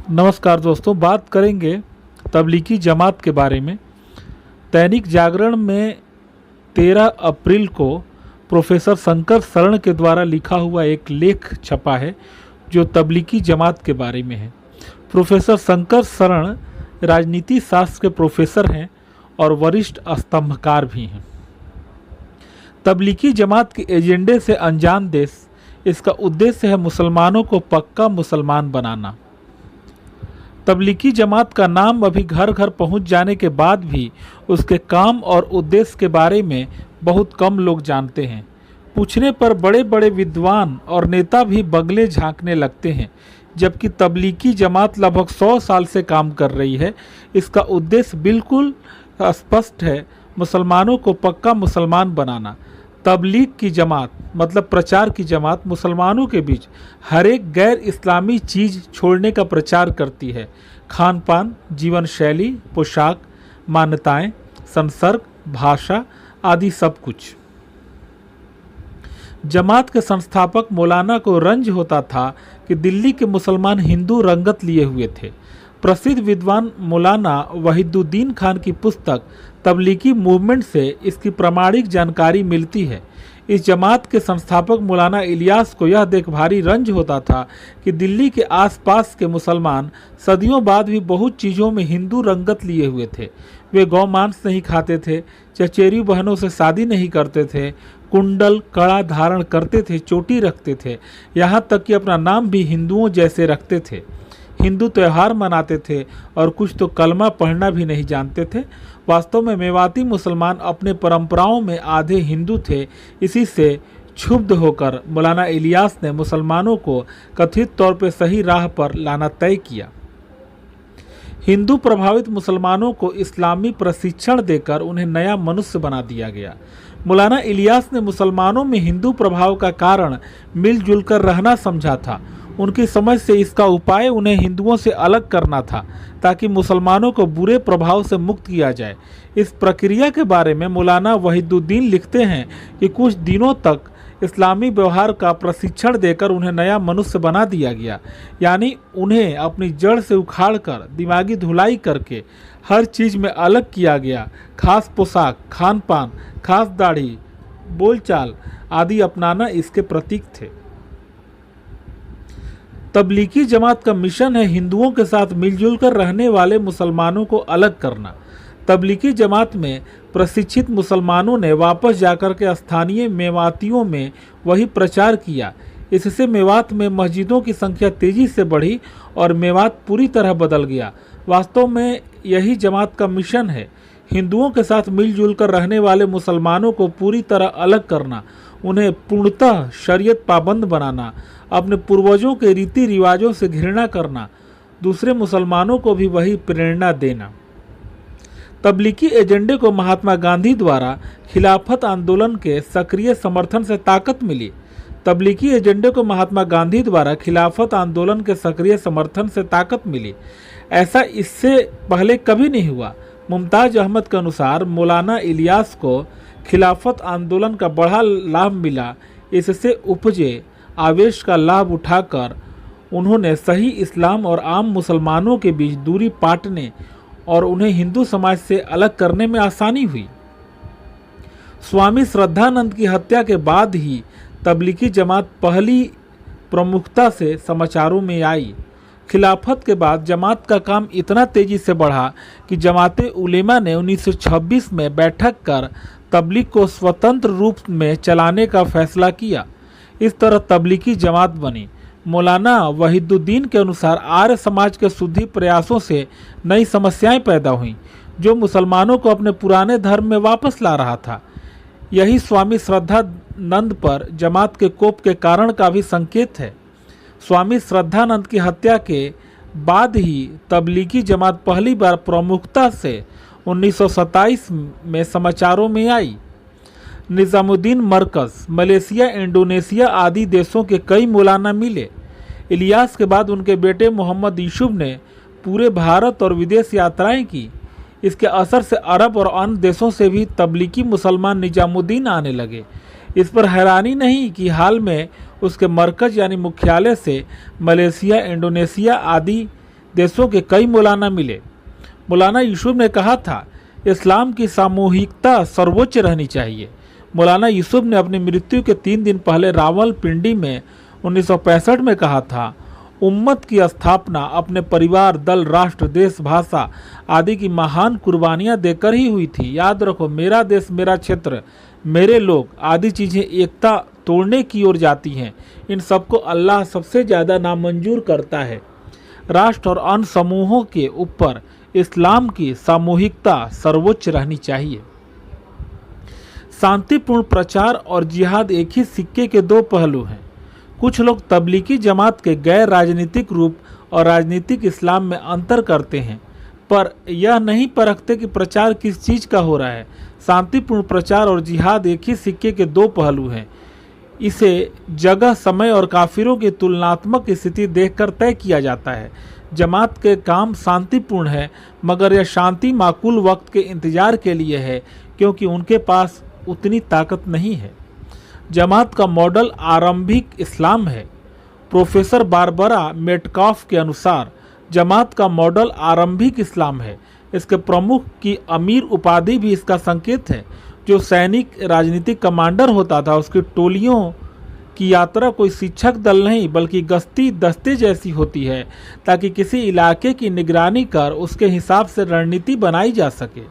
नमस्कार दोस्तों, बात करेंगे तबलीगी जमात के बारे में। दैनिक जागरण में 13 अप्रैल को प्रोफेसर शंकर शरण के द्वारा लिखा हुआ एक लेख छपा है जो तबलीगी जमात के बारे में है। प्रोफेसर शंकर शरण राजनीति शास्त्र के प्रोफेसर हैं और वरिष्ठ स्तंभकार भी हैं। तबलीगी जमात के एजेंडे से अनजान देश, इसका उद्देश्य है मुसलमानों को पक्का मुसलमान बनाना। तबलीगी जमात का नाम अभी घर घर पहुंच जाने के बाद भी उसके काम और उद्देश्य के बारे में बहुत कम लोग जानते हैं। पूछने पर बड़े बड़े विद्वान और नेता भी बगले झांकने लगते हैं, जबकि तबलीगी जमात लगभग 100 साल से काम कर रही है। इसका उद्देश्य बिल्कुल स्पष्ट है, मुसलमानों को पक्का मुसलमान बनाना। तबलीग की जमात मतलब प्रचार की जमात मुसलमानों के बीच हर एक गैर इस्लामी चीज़ छोड़ने का प्रचार करती है। खान पान, जीवन शैली, पोशाक, मान्यताएं, संसर्ग, भाषा आदि सब कुछ। जमात के संस्थापक मौलाना को रंज होता था कि दिल्ली के मुसलमान हिंदू रंगत लिए हुए थे। प्रसिद्ध विद्वान मौलाना वहीदुद्दीन खान की पुस्तक तबलीगी मूवमेंट से इसकी प्रामाणिक जानकारी मिलती है। इस जमात के संस्थापक मौलाना इलियास को यह देख भारी रंज होता था कि दिल्ली के आसपास के मुसलमान सदियों बाद भी बहुत चीज़ों में हिंदू रंगत लिए हुए थे। वे गौ मांस नहीं खाते थे, चचेरी बहनों से शादी नहीं करते थे, कुंडल कड़ा धारण करते थे, चोटी रखते थे, यहाँ तक कि अपना नाम भी हिंदुओं जैसे रखते थे। हिंदू त्यौहार मनाते थे और कुछ तो कलमा पढ़ना भी नहीं जानते थे। वास्तव में मेवाती मुसलमान अपने परंपराओं में आधे हिंदू थे। इसी से क्षुब्ध होकर मौलाना इलियास ने मुसलमानों को कथित तौर पर सही राह पर लाना तय किया। हिंदू प्रभावित मुसलमानों को इस्लामी प्रशिक्षण देकर उन्हें नया मनुष्य बना दिया गया। मौलाना इलियास ने मुसलमानों में हिंदू प्रभाव का कारण मिलजुल कर रहना समझा था। उनकी समझ से इसका उपाय उन्हें हिंदुओं से अलग करना था ताकि मुसलमानों को बुरे प्रभाव से मुक्त किया जाए। इस प्रक्रिया के बारे में मौलाना वहीदुद्दीन लिखते हैं कि कुछ दिनों तक इस्लामी व्यवहार का प्रशिक्षण देकर उन्हें नया मनुष्य बना दिया गया, यानी उन्हें अपनी जड़ से उखाड़कर दिमागी धुलाई करके हर चीज़ में अलग किया गया। खास पोशाक, खान पान, खास दाढ़ी, बोलचाल आदि अपनाना इसके प्रतीक थे। तबलीगी जमात का मिशन है हिंदुओं के साथ मिलजुल कर रहने वाले मुसलमानों को अलग करना। तबलीगी जमात में प्रशिक्षित मुसलमानों ने वापस जाकर के स्थानीय मेवातियों में वही प्रचार किया। इससे मेवात में मस्जिदों की संख्या तेजी से बढ़ी और मेवात पूरी तरह बदल गया। वास्तव में यही जमात का मिशन है, हिंदुओं के साथ मिलजुल कर रहने वाले मुसलमानों को पूरी तरह अलग करना, उन्हें पूर्णतः शरीयत पाबंद बनाना, अपने पूर्वजों के रीति रिवाजों से घृणा करना, दूसरे मुसलमानों को भी वही प्रेरणा देना। तबलीगी एजेंडे को महात्मा गांधी द्वारा खिलाफत आंदोलन के सक्रिय समर्थन से ताकत मिली। तबलीगी एजेंडे को महात्मा गांधी द्वारा खिलाफत आंदोलन के सक्रिय समर्थन से ताकत मिली। ऐसा इससे पहले कभी नहीं हुआ। मुमताज अहमद के अनुसार मौलाना इलियास को खिलाफत आंदोलन का बड़ा लाभ मिला। इससे उपजे आवेश का लाभ उठाकर उन्होंने सही इस्लाम और आम मुसलमानों के बीच दूरी पाटने और उन्हें हिंदू समाज से अलग करने में आसानी हुई। स्वामी श्रद्धानंद की हत्या के बाद ही तबलीगी जमात पहली प्रमुखता से समाचारों में आई। खिलाफत के बाद जमात का काम इतना तेजी से बढ़ा कि जमाते उलेमा ने 1926 में बैठक कर तबलीग को स्वतंत्र रूप में चलाने का फैसला किया। इस तरह तबलीगी जमात बनी। मौलाना वहीदुद्दीन के अनुसार आर्य समाज के शुद्धि प्रयासों से नई समस्याएं पैदा हुईं, जो मुसलमानों को अपने पुराने धर्म में वापस ला रहा था। यही स्वामी श्रद्धानंद पर जमात के कोप के कारण का भी संकेत है। स्वामी श्रद्धानंद की हत्या के बाद ही तबलीगी जमात पहली बार प्रमुखता से 1927 में समाचारों में आई। निज़ामुद्दीन मरकज़, मलेशिया, इंडोनेशिया आदि देशों के कई मौलाना मिले। इलियास के बाद उनके बेटे मोहम्मद यूसुफ ने पूरे भारत और विदेश यात्राएं की। इसके असर से अरब और अन्य देशों से भी तबलीगी मुसलमान निजामुद्दीन आने लगे। इस पर हैरानी नहीं कि हाल में उसके मरकज़ यानी मुख्यालय से मलेशिया, इंडोनेशिया आदि देशों के कई मौलाना मिले। मौलाना यूसुफ ने कहा था, इस्लाम की सामूहिकता सर्वोच्च रहनी चाहिए। मौलाना यूसुफ ने अपनी मृत्यु के 3 दिन पहले रावलपिंडी में 1965 में कहा था, उम्मत की स्थापना अपने परिवार, दल, राष्ट्र, देश, भाषा आदि की महान कुर्बानियां देकर ही हुई थी। याद रखो, मेरा देश, मेरा क्षेत्र, मेरे लोग आदि चीज़ें एकता तोड़ने की ओर जाती हैं। इन सबको अल्लाह सबसे ज़्यादा नामंजूर करता है। राष्ट्र और अन्य समूहों के ऊपर इस्लाम की सामूहिकता सर्वोच्च रहनी चाहिए। शांतिपूर्ण प्रचार और जिहाद एक ही सिक्के के 2 पहलू हैं। कुछ लोग तबलीगी जमात के गैर राजनीतिक रूप और राजनीतिक इस्लाम में अंतर करते हैं, पर यह नहीं परखते कि प्रचार किस चीज़ का हो रहा है। शांतिपूर्ण प्रचार और जिहाद एक ही सिक्के के 2 पहलू हैं। इसे जगह, समय और काफिरों की तुलनात्मक स्थिति देखकर तय किया जाता है। जमात के काम शांतिपूर्ण है, मगर यह शांति माकूल वक्त के इंतजार के लिए है, क्योंकि उनके पास उतनी ताकत नहीं है। जमात का मॉडल आरंभिक इस्लाम है। प्रोफेसर बारबरा मेटकाफ के अनुसार जमात का मॉडल आरंभिक इस्लाम है। इसके प्रमुख की अमीर उपाधि भी इसका संकेत है। जो सैनिक राजनीतिक कमांडर होता था, उसकी टोलियों की यात्रा कोई शिक्षक दल नहीं बल्कि गश्ती दस्ते जैसी होती है, ताकि किसी इलाके की निगरानी कर उसके हिसाब से रणनीति बनाई जा सके।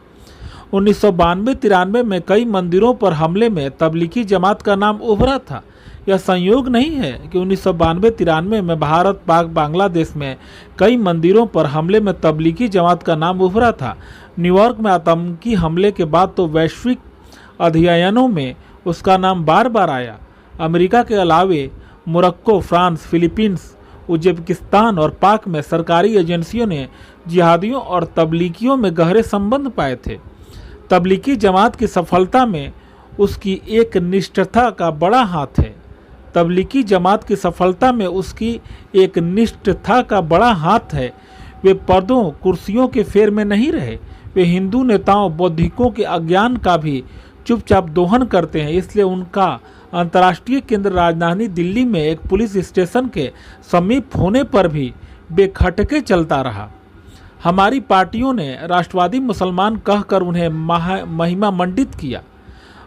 1992-93 में कई मंदिरों पर हमले में तबलीगी जमात का नाम उभरा था। यह संयोग नहीं है कि 1992-93 में भारत, पाक, बांग्लादेश में कई मंदिरों पर हमले में तबलीगी जमात का नाम उभरा था। न्यूयॉर्क में आतंकी हमले के बाद तो वैश्विक अध्ययनों में उसका नाम बार बार आया। अमेरिका के अलावे मोरक्को, फ्रांस, फिलीपींस, उज्बेकिस्तान और पाक में सरकारी एजेंसियों ने जिहादियों और तबलीगियों में गहरे संबंध पाए थे। तबलीगी जमात की सफलता में उसकी एक निष्ठता का बड़ा हाथ है। तबलीगी जमात की सफलता में उसकी एक निष्ठता का बड़ा हाथ है। वे पदों, कुर्सियों के फेर में नहीं रहे। वे हिंदू नेताओं, बौद्धिकों के अज्ञान का भी चुपचाप दोहन करते हैं। इसलिए उनका अंतर्राष्ट्रीय केंद्र राजधानी दिल्ली में एक पुलिस स्टेशन के समीप होने पर भी बेखटके चलता रहा। हमारी पार्टियों ने राष्ट्रवादी मुसलमान कहकर उन्हें महिमा मंडित किया।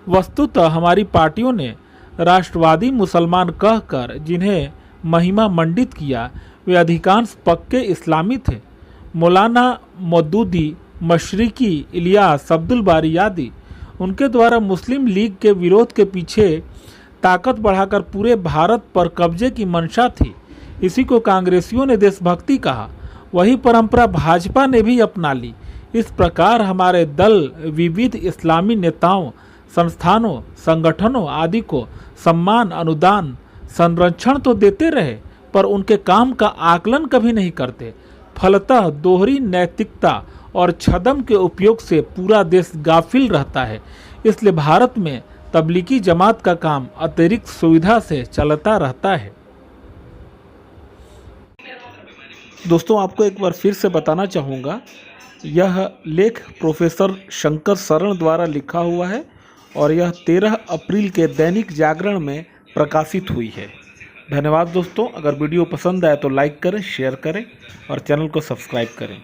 वस्तुतः हमारी पार्टियों ने राष्ट्रवादी मुसलमान कहकर जिन्हें महिमा मंडित किया, वे अधिकांश पक्के इस्लामी थे। मौलाना मौदूदी, मशरिकी, इलियास, अब्दुल बारी आदि उनके द्वारा मुस्लिम लीग के विरोध के पीछे ताकत बढ़ाकर पूरे भारत पर कब्जे की मंशा थी। इसी को कांग्रेसियों ने देशभक्ति कहा। वही परंपरा भाजपा ने भी अपना ली। इस प्रकार हमारे दल विविध इस्लामी नेताओं, संस्थानों, संगठनों आदि को सम्मान, अनुदान, संरक्षण तो देते रहे, पर उनके काम का आकलन कभी नहीं करते। फलतः दोहरी नैतिकता और छद्म के उपयोग से पूरा देश गाफिल रहता है। इसलिए भारत में तबलीगी जमात का काम अतिरिक्त सुविधा से चलता रहता है। दोस्तों, आपको एक बार फिर से बताना चाहूँगा, यह लेख प्रोफेसर शंकर शरण द्वारा लिखा हुआ है और यह 13 अप्रैल के दैनिक जागरण में प्रकाशित हुई है। धन्यवाद दोस्तों। अगर वीडियो पसंद आए तो लाइक करें, शेयर करें और चैनल को सब्सक्राइब करें।